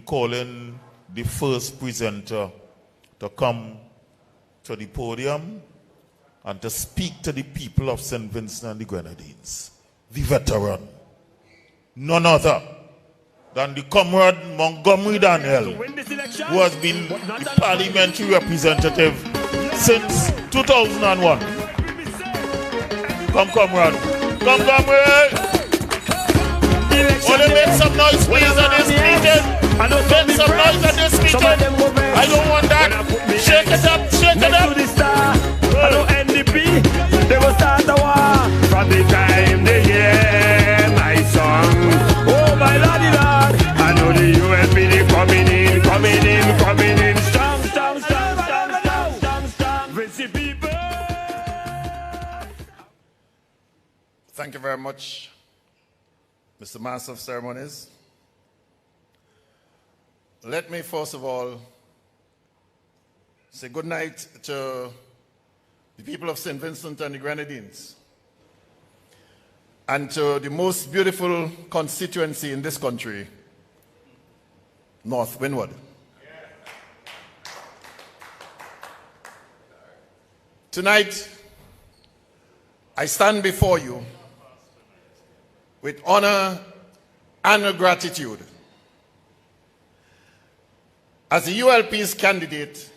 calling the first presenter to come to the podium and to speak to the people of St. Vincent and the Grenadines. The veteran, none other than the comrade Montgomery Daniel, who has been the parliamentary representative since 2001. Come, comrade. Come, comrade. Only make some noise, please, at this meeting. Make some noise at this meeting. I don't want that. Shake it up, shake it up. Hello, NDP. They will start the war from the time they hear my song. Oh, my lordy lord. I know the UNPD coming in, coming in, coming in. Strong, strong, strong, strong, strong, strong, strong. Vincy people. Thank you very much, Mr. Master of Ceremonies. Let me first of all say good night to the people of St. Vincent and the Grenadines and to the most beautiful constituency in this country, North Windward. Tonight, I stand before you with honor and gratitude as the ULP's candidate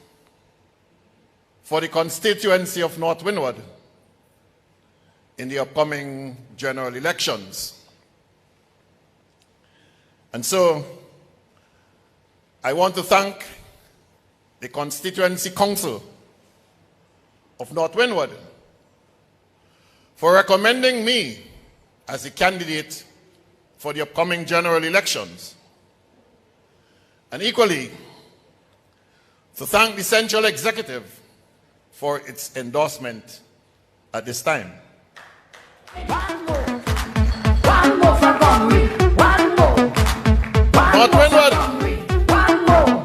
for the constituency of North Windward in the upcoming general elections. And so, I want to thank the Constituency Council of North Windward for recommending me as a candidate for the upcoming general elections. And equally, to thank the Central Executive for its endorsement at this time. One more for Montgomery. One more. North Windward. One more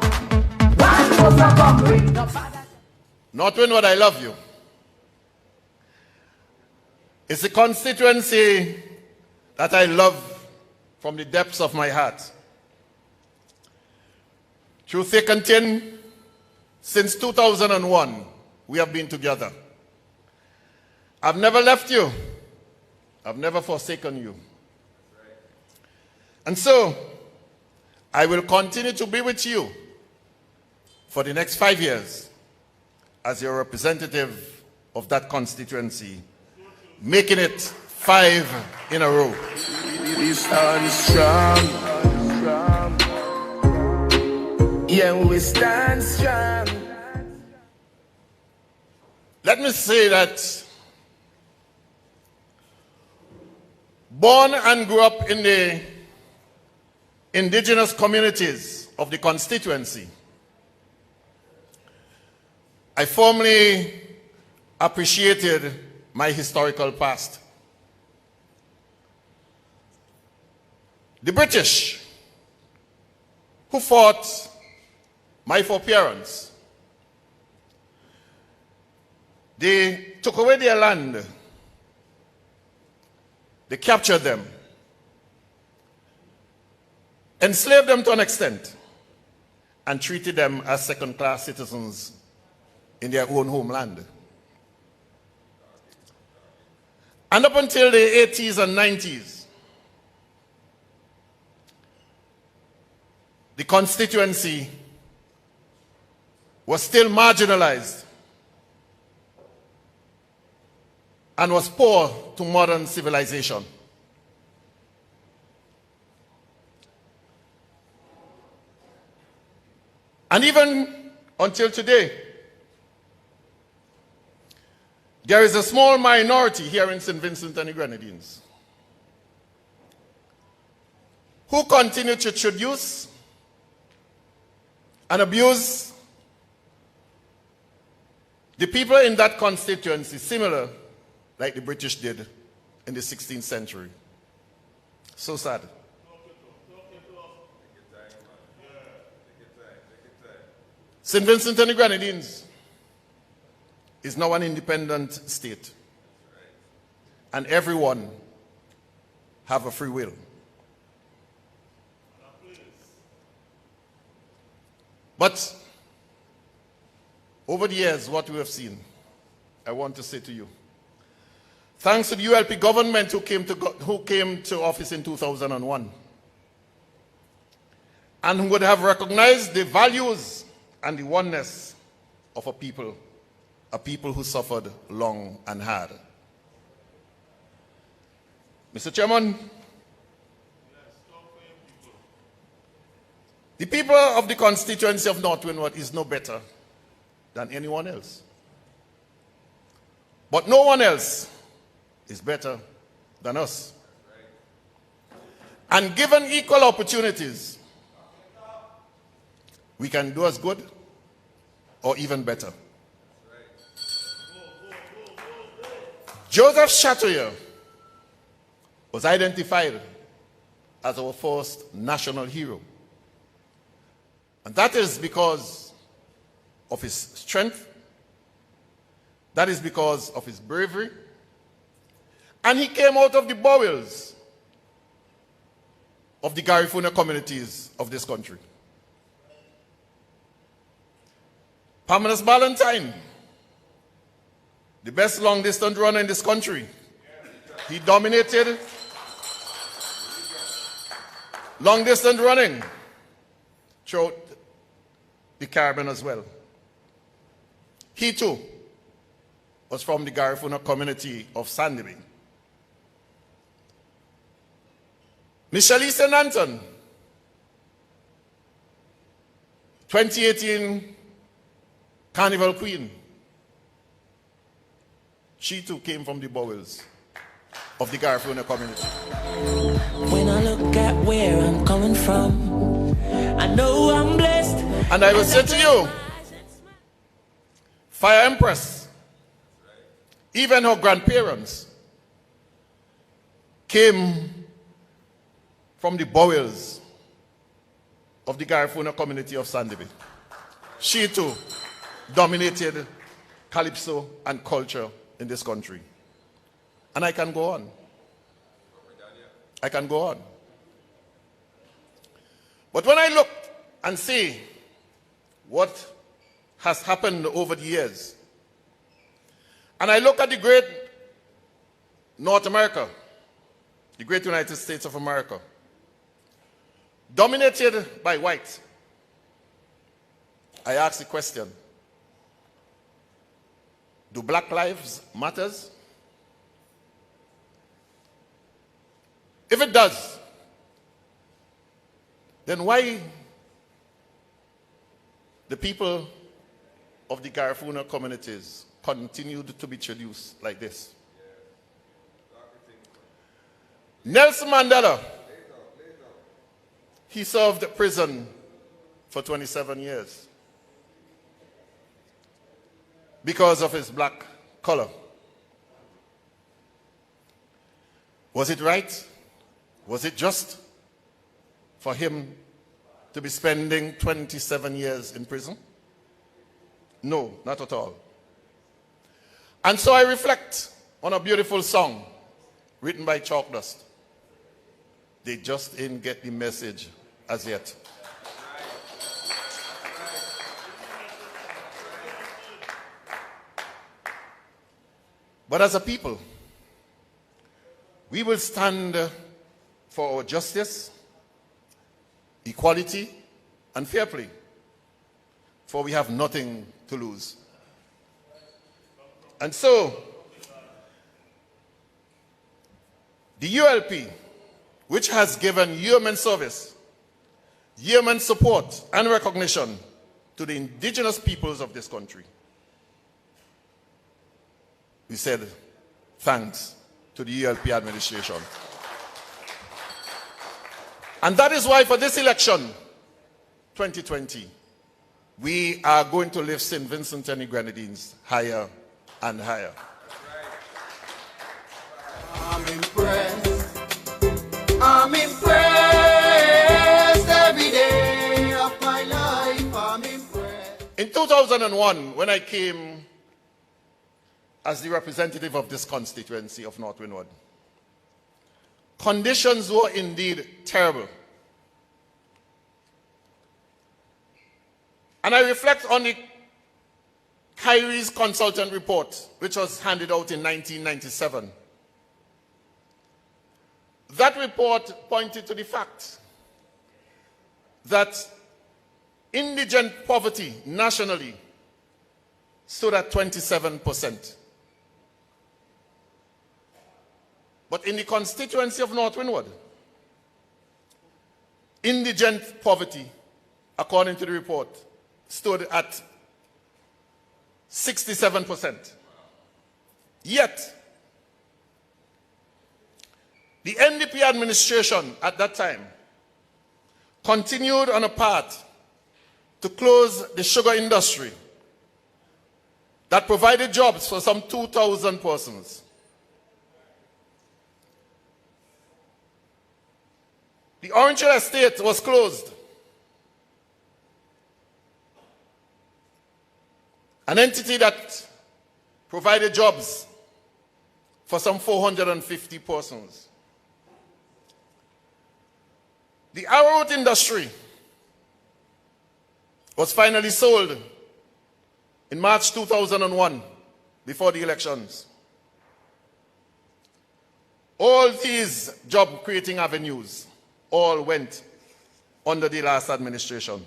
for Montgomery. North Windward, I love you. It's a constituency that I love from the depths of my heart. Through thick and thin, since 2001, we have been together. I've never left you. I've never forsaken you. And so, I will continue to be with you for the next 5 years as your representative of that constituency, making it 5 in a row. We stand strong. Yeah, we stand strong. Let me say that born and grew up in the indigenous communities of the constituency, I firmly appreciated my historical past. The British, who fought my foreparents, they took away their land, they captured them, enslaved them to an extent, and treated them as second-class citizens in their own homeland. And up until the 80s and 90s, the constituency was still marginalized and was poor to modern civilization. And even until today, there is a small minority here in St. Vincent and the Grenadines who continue to introduce and abuse the people in that constituency, similar like the British did in the 16th century. So sad. St. Vincent and the Grenadines is now an independent state, and everyone have a free will. But over the years, what we have seen, I want to say to you, thanks to the ULP government who came to office in 2001, and who would have recognized the values and the oneness of a people who suffered long and hard. Mr. Chairman, the people of the constituency of North Windward is no better than anyone else. But no one else is better than us. And given equal opportunities, we can do as good or even better. Joseph Chattoyer was identified as our first national hero. And that is because of his strength. That is because of his bravery. And he came out of the bowels of the Garifuna communities of this country. Pamela's Ballantyne, the best long-distance runner in this country. He dominated long-distance running throughout the Caribbean as well. He too was from the Garifuna community of Sandiby. Michelle Easton Anton, 2018 Carnival Queen. She too came from the bowels of the Garifuna community. When I look at where I'm coming from, I know I'm blessed. And I will say to you, Fire Empress, even her grandparents came from the bowels of the Garifuna community of Sandiby. She too dominated calypso and culture in this country. And I can go on. I can go on. But when I look and see what has happened over the years, and I look at the great North America, the great United States of America, dominated by whites, I ask the question, do black lives matter? If it does, then why the people of the Garifuna communities continued to be traduced like this? Nelson Mandela, he served prison for 27 years because of his black color. Was it right? Was it just for him to be spending 27 years in prison? No, not at all. And so I reflect on a beautiful song written by Chalk Dust. They just didn't get the message as yet. But as a people, we will stand for our justice, equality, and fair play, for we have nothing to lose. And so, the ULP, which has given human service, human support, and recognition to the indigenous peoples of this country, we said thanks to the ULP administration. And that is why for this election, 2020, we are going to lift St. Vincent and the Grenadines higher and higher. I'm impressed. I'm impressed every day of my life. I'm impressed. In 2001, when I came as the representative of this constituency of North Windward, conditions were indeed terrible. And I reflect on the Kyrie's consultant report, which was handed out in 1997. That report pointed to the fact that indigent poverty nationally stood at 27%. But in the constituency of North Windward, indigent poverty, according to the report, stood at 67%. Yet, the NDP administration at that time continued on a path to close the sugar industry that provided jobs for some 2,000 persons. The Orange Hill estate was closed. An entity that provided jobs for some 450 persons. The arrowroot industry was finally sold in March 2001, before the elections. All these job-creating avenues all went under the last administration.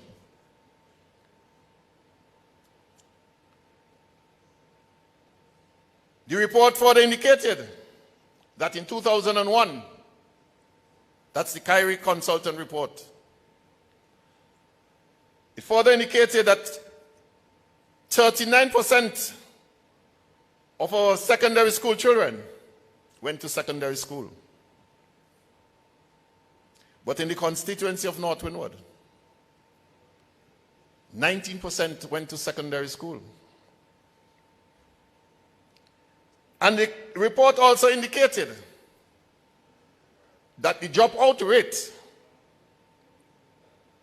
The report further indicated that in 2001, that's the Kyrie consultant report, it further indicated that 39% of our secondary school children went to secondary school. But in the constituency of North Windward, 19% went to secondary school. And the report also indicated that the dropout rate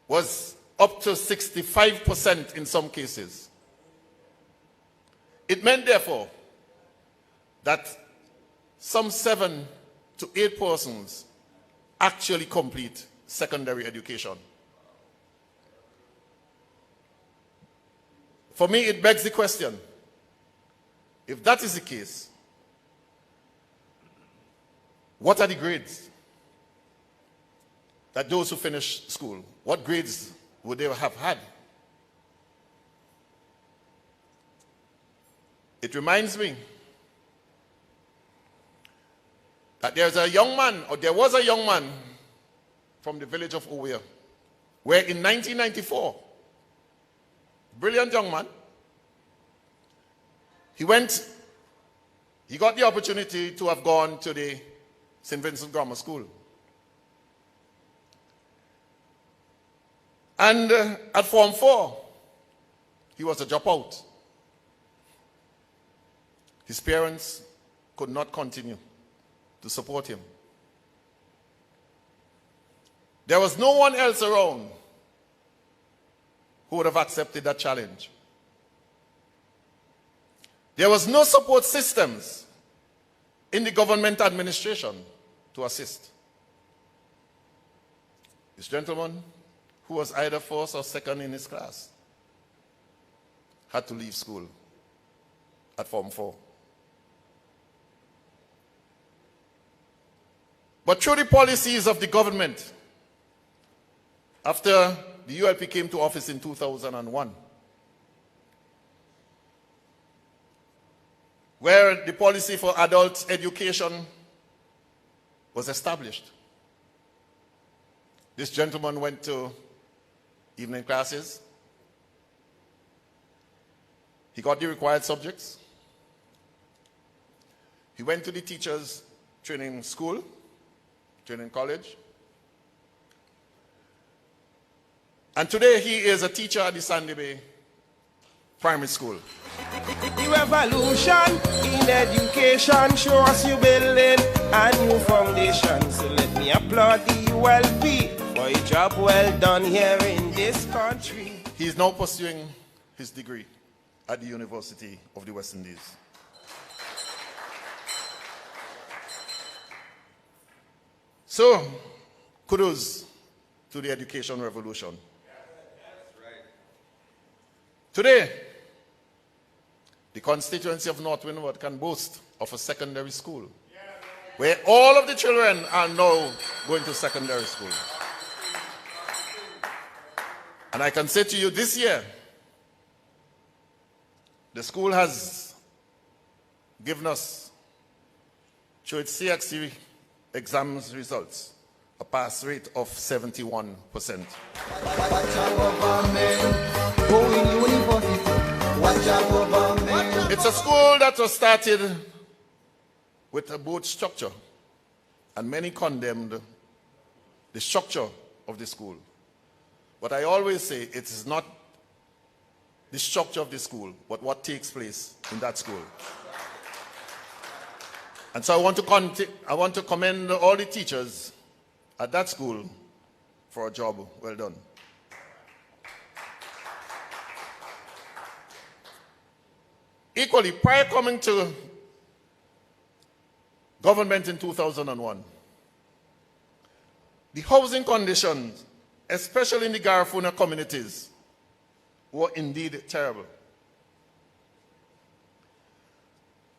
was up to 65% in some cases. It meant, therefore, that some 7 to 8 persons actually complete secondary education. For me, it begs the question, if that is the case, what are the grades that those who finish school, what grades would they have had? It reminds me that there was a young man from the village of Uwea, where in 1994, brilliant young man, he got the opportunity to have gone to the St. Vincent Grammar School. And at Form 4, he was a dropout. His parents could not continue to support him. There was no one else around who would have accepted that challenge. There was no support systems in the government administration to assist. This gentleman, who was either first or second in his class, had to leave school at Form 4. But through the policies of the government, after the ULP came to office in 2001, where the policy for adult education was established, this gentleman went to evening classes. He got the required subjects. He went to the teachers' training school, training college. And today he is a teacher at the Sandy Bay Primary School. The revolution in education shows you building a new foundation. So let me applaud the ULP for a job well done here in this country. He is now pursuing his degree at the University of the West Indies. So, kudos to the education revolution. Today, the constituency of North Windward can boast of a secondary school where all of the children are now going to secondary school. And I can say to you this year, the school has given us, through its CXC exams results, a pass rate of 71%. Watch our government, going university. Watch our government. It's a school that was started with a board structure, and many condemned the structure of the school. But I always say it is not the structure of the school, but what takes place in that school. And so I want to commend all the teachers at that school for a job well done. Equally, prior coming to government in 2001, the housing conditions, especially in the Garifuna communities, were indeed terrible.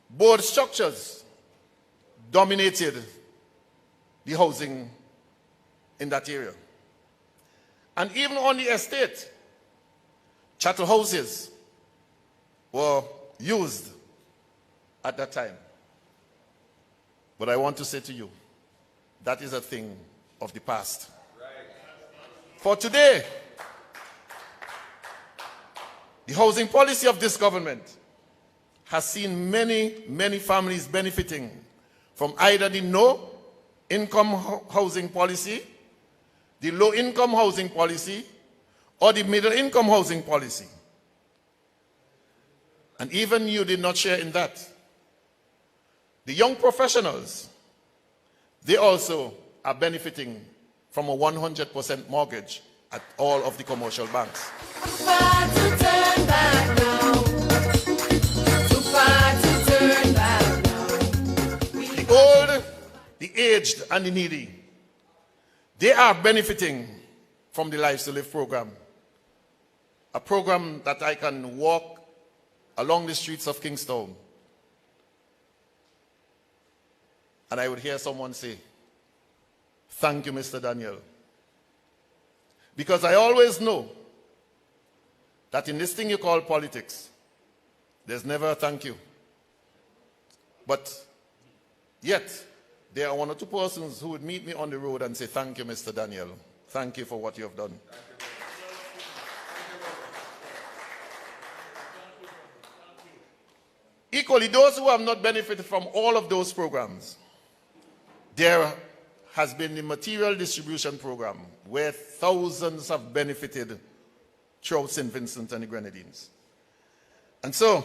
Board structures dominated the housing in that area. And even on the estate, chattel houses were used at that time. But I want to say to you, that is a thing of the past. For today, the housing policy of this government has seen many families benefiting from either the no-income housing policy, the low-income housing policy, or the middle-income housing policy. And even you did not share in that. The young professionals, they also are benefiting from a 100% mortgage at all of the commercial banks. Too far to turn back now. Too far to turn back now. The old, the aged, and the needy, they are benefiting from the Lives to Live program. A program that I can walk along the streets of Kingstown and I would hear someone say, "Thank you, Mr. Daniel." Because I always know that in this thing you call politics, there's never a thank you. But yet, there are one or two persons who would meet me on the road and say, "Thank you, Mr. Daniel. Thank you for what you have done." Equally, those who have not benefited from all of those programs, there has been the material distribution program where thousands have benefited throughout St. Vincent and the Grenadines. And so,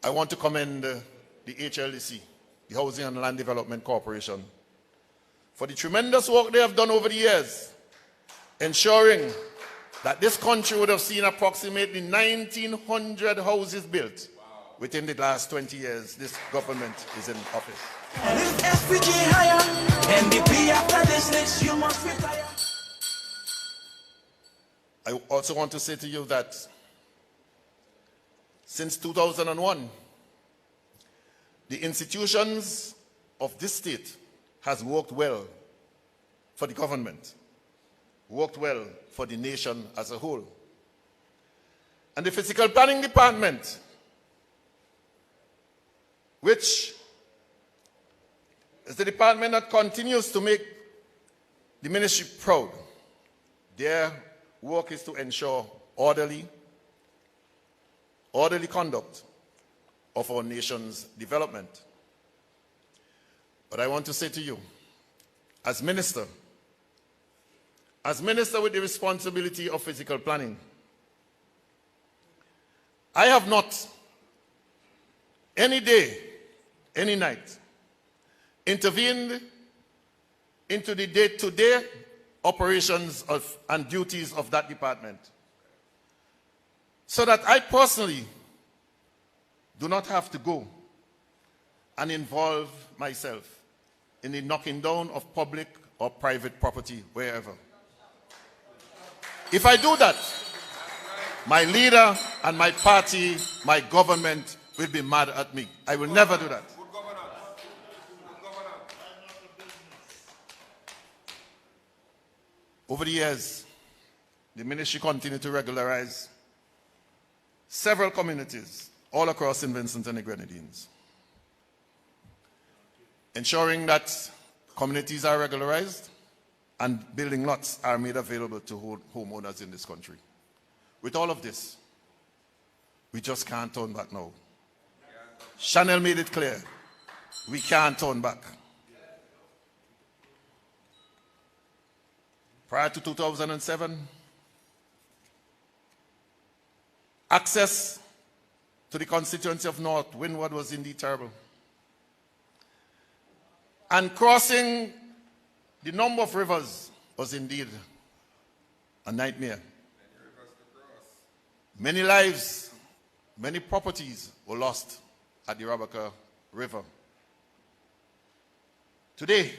I want to commend the HLDC, the Housing and Land Development Corporation, for the tremendous work they have done over the years, ensuring that this country would have seen approximately 1,900 houses built within the last 20 years this government is in office. And if FPG higher, NDP after this list, you must retire. I also want to say to you that since 2001, the institutions of this state has worked well for the government, worked well for the nation as a whole. And the Physical Planning Department, which is the department that continues to make the ministry proud, their work is to ensure orderly conduct of our nation's development. But I want to say to you, as minister with the responsibility of physical planning, I have not any day, any night, intervened into the day-to-day operations and duties of that department, so that I personally do not have to go and involve myself in the knocking down of public or private property wherever. If I do that, my leader and my party, my government will be mad at me. I will never do that. Over the years, the ministry continued to regularize several communities all across St. Vincent and the Grenadines, ensuring that communities are regularized and building lots are made available to homeowners in this country. With all of this, we just can't turn back now. Chanel made it clear, we can't turn back. Prior to 2007, access to the constituency of North Windward was indeed terrible. And crossing the number of rivers was indeed a nightmare. Many lives, many properties were lost at the Rabaka River. Today,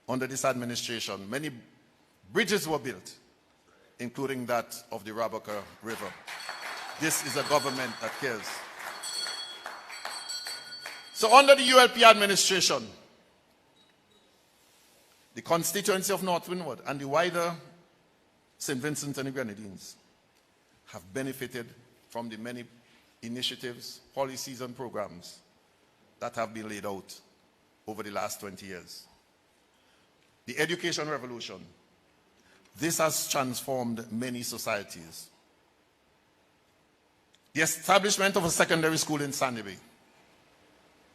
under this administration, many bridges were built, including that of the Rabaka River. This is a government that cares. So under the ULP administration, the constituency of North Windward and the wider St. Vincent and the Grenadines have benefited from the many initiatives, policies, and programs that have been laid out over the last 20 years. The education revolution. This has transformed many societies. The establishment of a secondary school in Sandy Bay.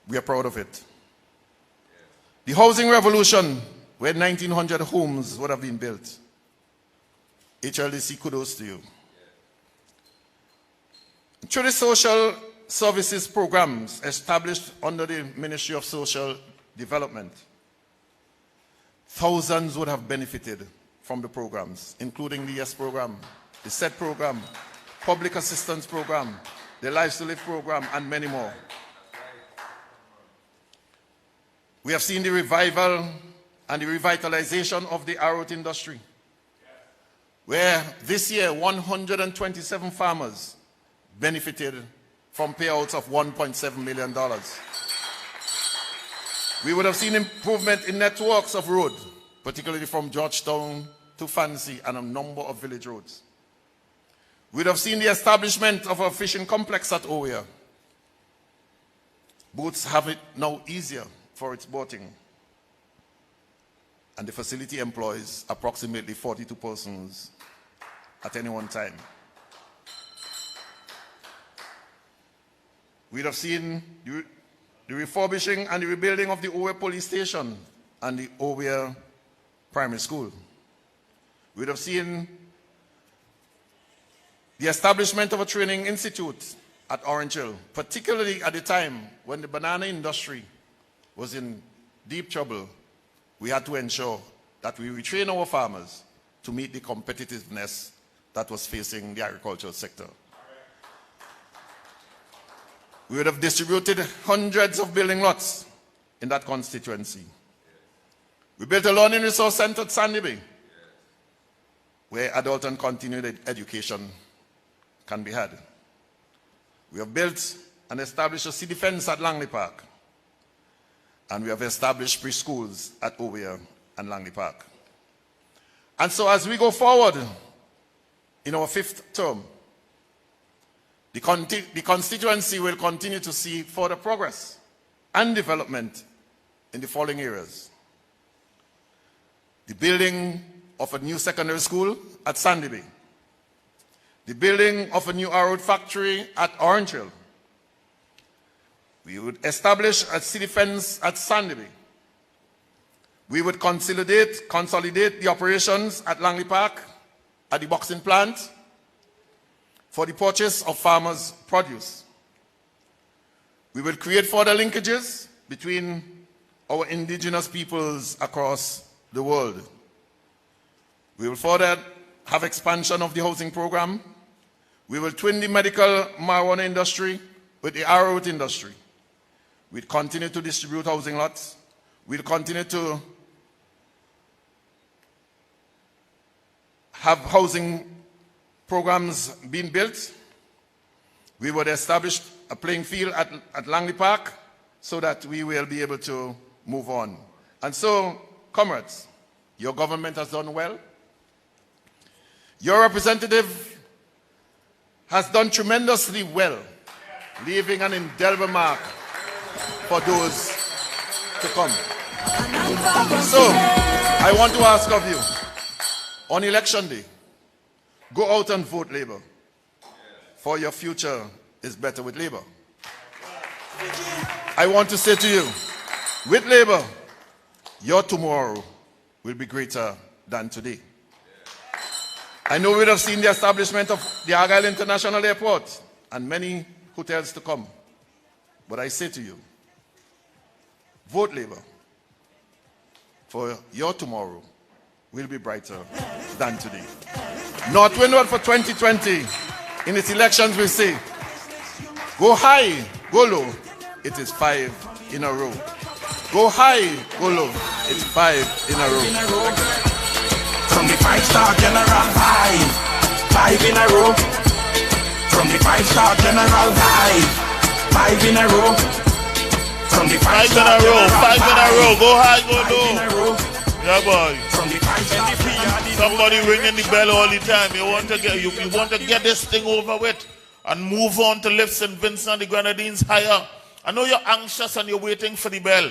We are proud of it. The housing revolution, where 1,900 homes would have been built. HLDC, kudos to you. Through the social services programs established under the Ministry of Social Development, thousands would have benefited from the programs, including the YES program, the SET program, public assistance program, the Lives to Live program, and many more. We have seen the revival and the revitalization of the arrowroot industry, where this year 127 farmers benefited from payouts of $1.7 million. We would have seen improvement in networks of road, particularly from Georgetown to Fancy and a number of village roads. We would have seen the establishment of a fishing complex at Oweya. Boats have it now easier for its boating. And the facility employs approximately 42 persons at any one time. We'd have seen the refurbishing and the rebuilding of the Oweya Police Station and the Oweya Primary School. We'd have seen the establishment of a training institute at Orange Hill, particularly at the time when the banana industry was in deep trouble. We had to ensure that we retrain our farmers to meet the competitiveness that was facing the agricultural sector. We would have distributed hundreds of building lots in that constituency. We built a learning resource center at Sandy Bay, where adult and continued education can be had. We have built and established a city fence at Langley Park, and we have established preschools at Oweya and Langley Park. And so as we go forward in our 5th term, the constituency will continue to see further progress and development in the following areas. The building of a new secondary school at Sandy Bay. The building of a new arrowroot factory at Orange Hill. We would establish a city fence at Sandy Bay. We would consolidate the operations at Langley Park, at the boxing plant, for the purchase of farmers' produce. We will create further linkages between our indigenous peoples across the world. We will further have expansion of the housing program. We will twin the medical marijuana industry with the arrowroot industry. We'll continue to distribute housing lots. We'll continue to have housing programs being built, we would establish a playing field at Langley Park so that we will be able to move on. And so, comrades, your government has done well. Your representative has done tremendously well, leaving an indelible mark for those to come. So, I want to ask of you, on election day, go out and vote Labour, for your future is better with Labour. I want to say to you, with Labour, your tomorrow will be greater than today. I know we would have seen the establishment of the Argyle International Airport and many hotels to come. But I say to you, vote Labour, for your tomorrow will be brighter than today. North Windward for 2020, in its elections we say, go high, go low, it is 5 in a row. Go high, go low, it's 5 in a row. From the 5-star general, 5 in a row. From the 5-star general, 5 in a row. From the 5 in a row, 5 in a row, go high, go low. Yeah, boy. From the 5-star, somebody ringing the bell all the time. You want to get this thing over with and move on to lift St. Vincent and the Grenadines higher. I know you're anxious and you're waiting for the bell.